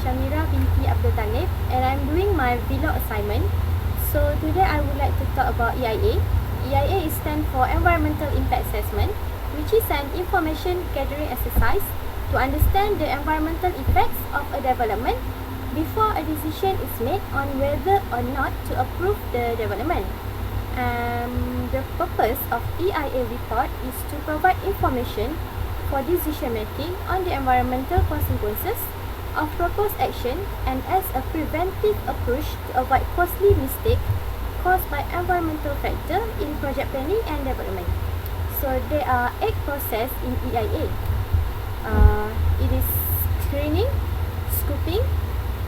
Samira binti Abdul Talib, and I'm doing my vlog assignment. So today I would like to talk about EIA. EIA is stand for Environmental Impact Assessment, which is an information gathering exercise to understand the environmental effects of a development before a decision is made on whether or not to approve the development. The purpose of EIA report is to provide information for decision making on the environmental consequences of proposed action and as a preventive approach to avoid costly mistakes caused by environmental factor in project planning and development. So there are 8 processes in EIA. It is screening, scoping,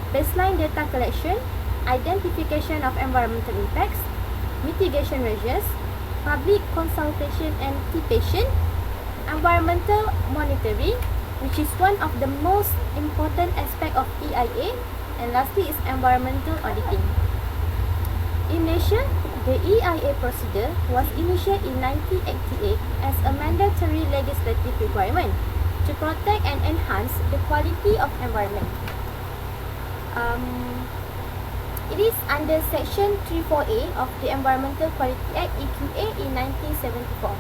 baseline data collection, identification of environmental impacts, mitigation measures, public consultation and anticipation, environmental monitoring, which is one of the most important aspects of EIA, and lastly is environmental auditing. In Malaysia, the EIA procedure was initiated in 1988 as a mandatory legislative requirement to protect and enhance the quality of environment. It is under Section 34A of the Environmental Quality Act EQA in 1974.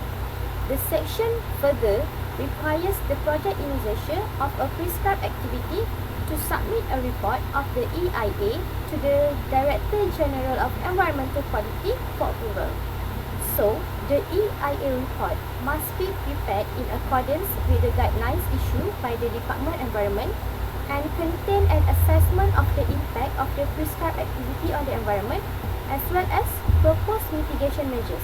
The section further requires the project initiator of a prescribed activity to submit a report of the EIA to the Director General of Environmental Quality for approval. So, the EIA report must be prepared in accordance with the guidelines issued by the Department of Environment and contain an assessment of the impact of the prescribed activity on the environment as well as proposed mitigation measures.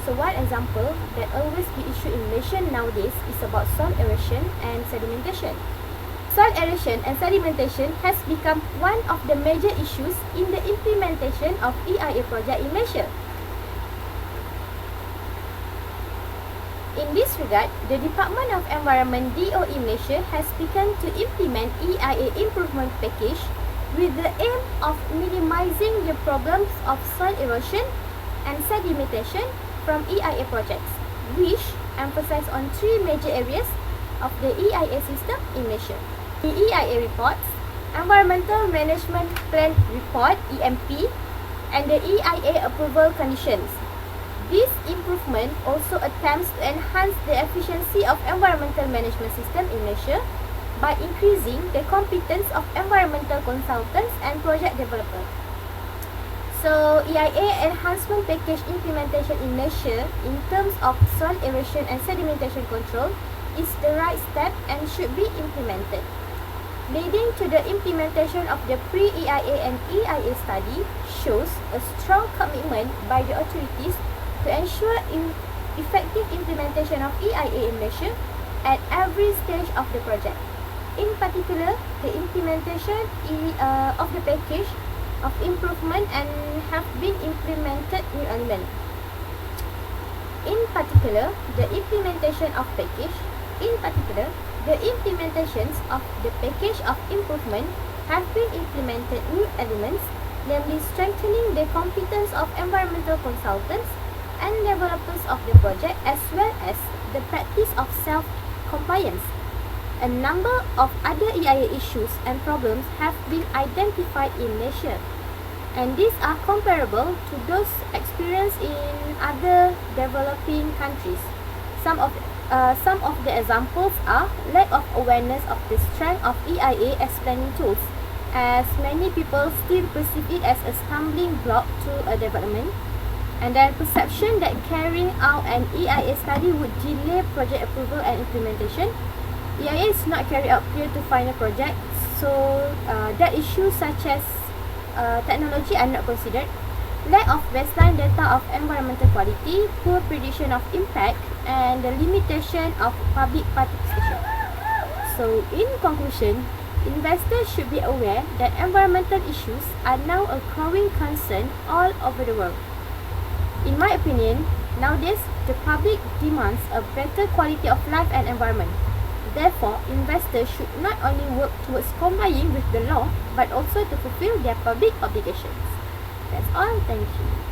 So one example that always be issued in Malaysia nowadays is about soil erosion and sedimentation. Soil erosion and sedimentation has become one of the major issues in the implementation of EIA project in Malaysia. In this regard, the Department of Environment DOE Malaysia has begun to implement EIA improvement package with the aim of minimizing the problems of soil erosion and sedimentation from EIA projects, which emphasize on 3 major areas of the EIA system in Malaysia. The EIA reports, Environmental Management Plan Report (EMP), and the EIA approval conditions. This improvement also attempts to enhance the efficiency of environmental management system in Malaysia by increasing the competence of environmental consultants and project developers. So, EIA enhancement package implementation in Malaysia in terms of soil erosion and sedimentation control is the right step and should be implemented, leading to the implementation of the pre-EIA and EIA study shows a strong commitment by the authorities to ensure effective implementation of EIA in Malaysia at every stage of the project. In particular, the implementation of the package of improvement and have been implemented new element. In particular, the implementations of the package of improvement have been implemented new elements, namely strengthening the competence of environmental consultants and developers of the project as well as the practice of self-compliance. A number of other EIA issues and problems have been identified in Malaysia, and these are comparable to those experienced in other developing countries. Some of the examples are lack of awareness of the strength of EIA as planning tools, as many people still perceive it as a stumbling block to a development, and then perception that carrying out an EIA study would delay project approval and implementation. EIA is not carried out prior to final project, so that issues such as technology are not considered. Lack of baseline data of environmental quality, poor prediction of impact, and the limitation of public participation. So in conclusion, investors should be aware that environmental issues are now a growing concern all over the world. In my opinion, nowadays, the public demands a better quality of life and environment. Therefore, investors should not only work towards complying with the law, but also to fulfill their public obligations. That's all. Thank you.